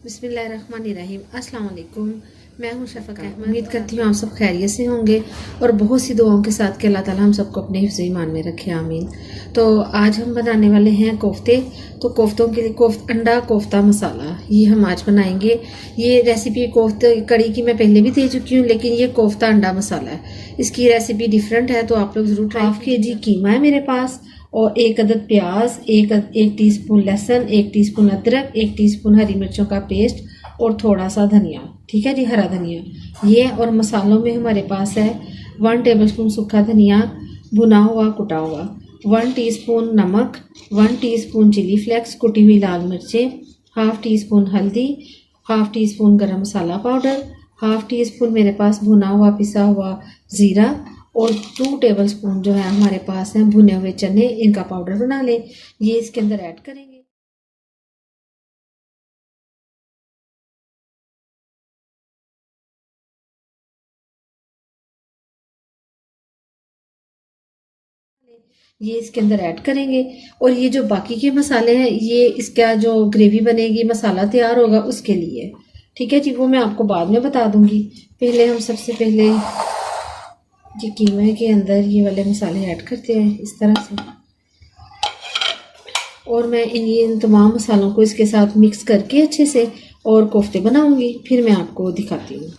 बिस्मिल्लाहिर्रहमानिर्रहीम। अस्सलाम वालेकुम। मैं हूं शफ़क़ अहमद। उम्मीद करती हूँ आप सब खैरियत से होंगे और बहुत सी दुआओं के साथ कि अल्लाह ताला हम सबको अपने हिफ्ज़ ईमान में रखे, आमीन। तो आज हम बनाने वाले हैं कोफ्ते। तो कोफ्तों के लिए अंडा कोफ्ता मसाला ये हम आज बनाएंगे। ये रेसिपी कोफ्ते कड़ी की मैं पहले भी दे चुकी हूँ, लेकिन ये कोफ्ता अंडा मसाला है, इसकी रेसिपी डिफरेंट है, तो आप लोग ज़रूर ट्राई। 1/2 kg कीमा है मेरे पास और 1 अदद प्याज, एक टीस्पून लहसुन, 1 टीस्पून अदरक, 1 टीस्पून हरी मिर्चों का पेस्ट और थोड़ा सा धनिया। ठीक है जी, हरा धनिया ये। और मसालों में हमारे पास है 1 टेबलस्पून सूखा धनिया भुना हुआ कुटा हुआ, 1 टीस्पून नमक, 1 टीस्पून चिली फ्लेक्स कुटी हुई लाल मिर्चें, 1/2 टीस्पून हल्दी, 1/2 टीस्पून गरम मसाला पाउडर, 1/2 टीस्पून मेरे पास भुना हुआ पिसा हुआ ज़ीरा और 2 टेबलस्पून जो है हमारे पास हैं भुने हुए चने, इनका पाउडर बना लें। ये इसके अंदर ऐड करेंगे। ये इसके अंदर ऐड करेंगे और ये जो बाकी के मसाले हैं ये इसका जो ग्रेवी बनेगी, मसाला तैयार होगा उसके लिए। ठीक है जी, वो मैं आपको बाद में बता दूंगी। पहले हम सबसे पहले ये कीमे के अंदर ये वाले मसाले ऐड करते हैं इस तरह से, और मैं इन तमाम मसालों को इसके साथ मिक्स करके अच्छे से और कोफ्ते बनाऊंगी, फिर मैं आपको दिखाती हूँ।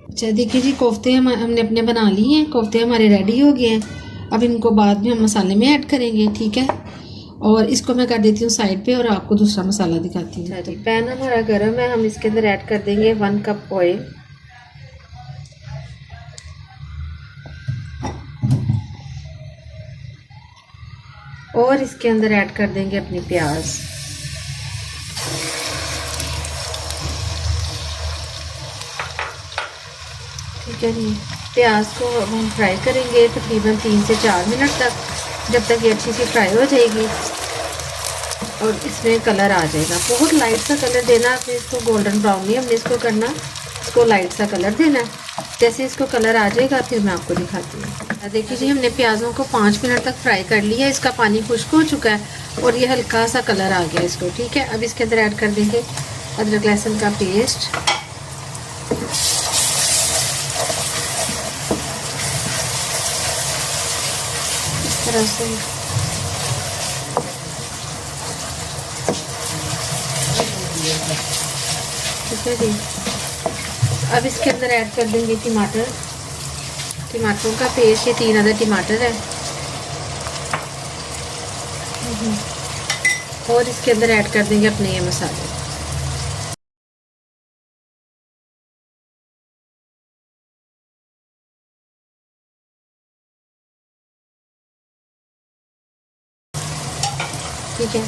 अच्छा देखिए जी, कोफ्ते हमने अपने बना लिए हैं, कोफ्ते हमारे रेडी हो गए हैं। अब इनको बाद में हम मसाले में ऐड करेंगे। ठीक है, और इसको मैं कर देती हूँ साइड पे और आपको दूसरा मसाला दिखाती हूँ। अच्छा जी, पैन हमारा गर्म है, हम इसके अंदर ऐड कर देंगे 1 कप ऑयल। और इसके अंदर ऐड कर देंगे अपनी प्याज। ठीक है जी, प्याज को हम फ्राई करेंगे तकरीबन 3 से 4 मिनट तक, जब तक ये अच्छी सी फ्राई हो जाएगी और इसमें कलर आ जाएगा। बहुत लाइट सा कलर देना आपने इसको, गोल्डन ब्राउन नहीं हमने इसको करना, इसको लाइट सा कलर देना है। जैसे इसको कलर आ जाएगा फिर मैं आपको दिखाती हूँ। देखिए जी, हमने प्याज़ों को 5 मिनट तक फ्राई कर लिया, इसका पानी खुश्क हो चुका है और ये हल्का सा कलर आ गया इसको। ठीक है, अब इसके अंदर ऐड कर देंगे अदरक लहसुन का पेस्ट, इस तरह से। ठीक है जी, अब इसके अंदर ऐड कर देंगे टमाटरों का पेस्ट। ये 3 अदद टमाटर है और इसके अंदर ऐड कर देंगे अपने ये मसाले। ठीक है,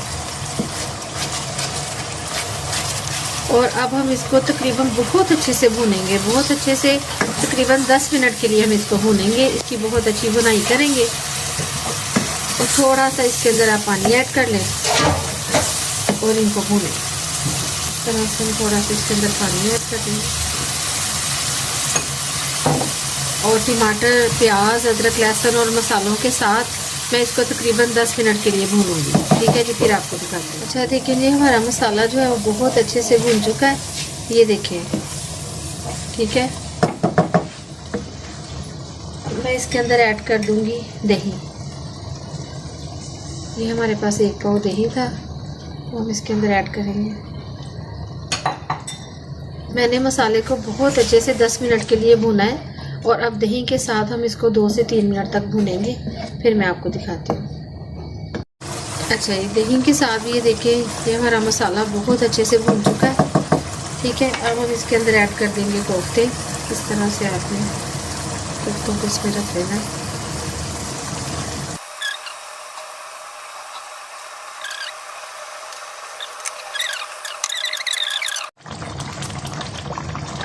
और अब हम इसको तकरीबन बहुत अच्छे से भूनेंगे, बहुत अच्छे से, तकरीबन 10 मिनट के लिए हम इसको भूनेंगे। इसकी बहुत अच्छी भुनाई करेंगे और थोड़ा सा इसके अंदर आप पानी ऐड कर लें और इनको भूनें। इस तरह से हम थोड़ा सा इसके अंदर पानी ऐड कर देंगे और टमाटर, प्याज, अदरक लहसुन और मसालों के साथ मैं इसको तकरीबन 10 मिनट के लिए भूनूंगी। ठीक है जी, फिर आपको दिखाती हूँ। अच्छा देखिए जी, हमारा मसाला जो है वो बहुत अच्छे से भून चुका है, ये देखिए। ठीक है, मैं इसके अंदर ऐड कर दूंगी दही। ये हमारे पास 1 पाव दही था, वो हम इसके अंदर ऐड करेंगे। मैंने मसाले को बहुत अच्छे से 10 मिनट के लिए भूना है और अब दही के साथ हम इसको 2 से 3 मिनट तक भूनेंगे, फिर मैं आपको दिखाती हूँ। अच्छा, ये दही के साथ ये देखिए, ये हमारा मसाला बहुत अच्छे से भून चुका है। ठीक है, अब हम इसके अंदर ऐड कर देंगे कोफ्ते। इस तरह से आपने कोफ्तों को इसमें रख देना।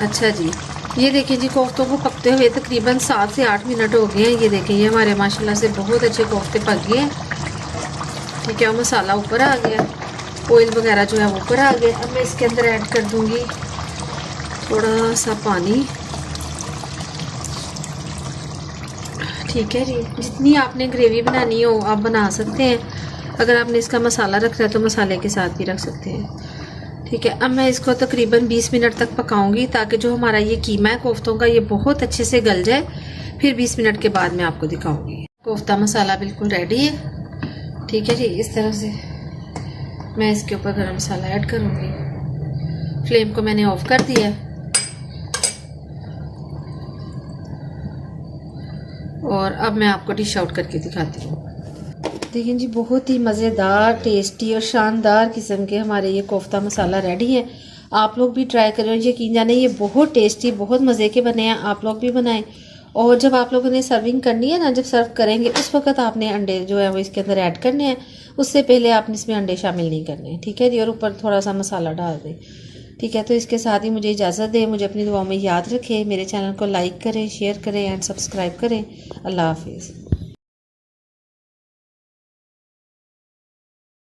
अच्छा जी, ये देखिए जी, कोफ्तों को पकते हुए तकरीबन 7 से 8 मिनट हो गए हैं। ये देखिए, ये हमारे माशाल्लाह से बहुत अच्छे कोफ्ते पक गए हैं। ठीक है, मसाला ऊपर आ गया, ऑयल वगैरह जो है वो ऊपर आ गया। अब मैं इसके अंदर ऐड कर दूंगी थोड़ा सा पानी। ठीक है जी, जितनी आपने ग्रेवी बनानी हो आप बना सकते हैं। अगर आपने इसका मसाला रखना है तो मसाले के साथ भी रख सकते हैं। ठीक है, अब मैं इसको तकरीबन 20 मिनट तक पकाऊंगी ताकि जो हमारा ये कीमा है कोफ्तों का ये बहुत अच्छे से गल जाए। फिर 20 मिनट के बाद मैं आपको दिखाऊंगी। कोफ्ता मसाला बिल्कुल रेडी है। ठीक है जी, इस तरह से मैं इसके ऊपर गरम मसाला ऐड करूंगी। फ्लेम को मैंने ऑफ कर दिया है और अब मैं आपको डिश आउट करके दिखाती हूँ। देखिए जी, बहुत ही मज़ेदार, टेस्टी और शानदार किस्म के हमारे ये कोफ्ता मसाला रेडी है। आप लोग भी ट्राई करें, यकीन जाने ये बहुत टेस्टी, बहुत मज़े के बने हैं। आप लोग भी बनाएं। और जब आप लोगों ने सर्विंग करनी है ना, जब सर्व करेंगे उस वक्त आपने अंडे जो है वो इसके अंदर ऐड करने हैं। उससे पहले आपने इसमें अंडे शामिल नहीं करने हैं। ठीक है जी, और ऊपर थोड़ा सा मसाला डाल दें। ठीक है, तो इसके साथ ही मुझे इजाज़त दें। मुझे अपनी दुआओं में याद रखें। मेरे चैनल को लाइक करें, शेयर करें एंड सब्सक्राइब करें। अल्लाह हाफिज़।